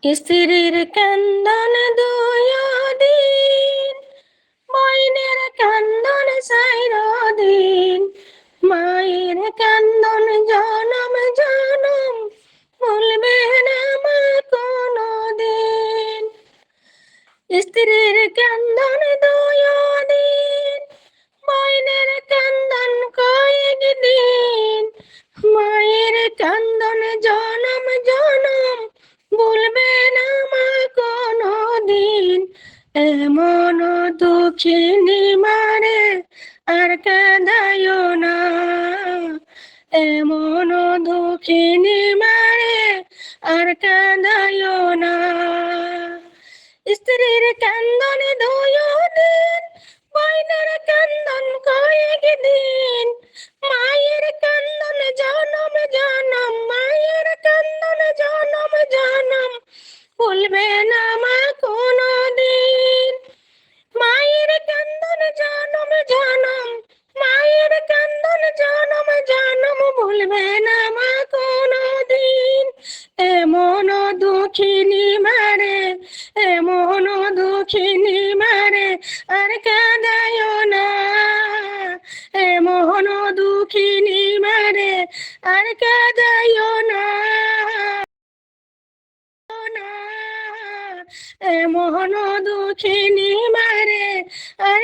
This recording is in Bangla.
স্ত্রীর কান্দন দুয়দিন, বইনের কান্দন সাইরদিন, মায়ের কান্দন জনম জনম, ভুলবে না মা কোনদিন। স্ত্রীর কান্দন দুয়দিন, বইনের কান্দন কয়েকদিন, মায়ের কান্দন জনম জনম, ভুলবে না মা কোনদিন। এমন দুঃখিনী মারে আর কাঁদায়ো না, এমন দুঃখিনী মারে আর কাঁদায়ো না। স্ত্রীর কান্দন দুয়দিন, বইনের কান্দন কয়েকদিন, মায়ের কান্দন জনম জনম, মায়ের কান্দন জনম জনম, ভুলবে না মা কোনদিন। মায়ের কান্দন জনম জনম, মায়ের কান্দন জনম জনম, ভুলবে না মা কোনদিন। এমন দুঃখিনী মারে, এমন দুঃখিনী মারে আর কাঁদায়ো না, এমন দুঃখিনী মারে আর কাঁদায়ো না। এমন দুঃখিনী মারে আর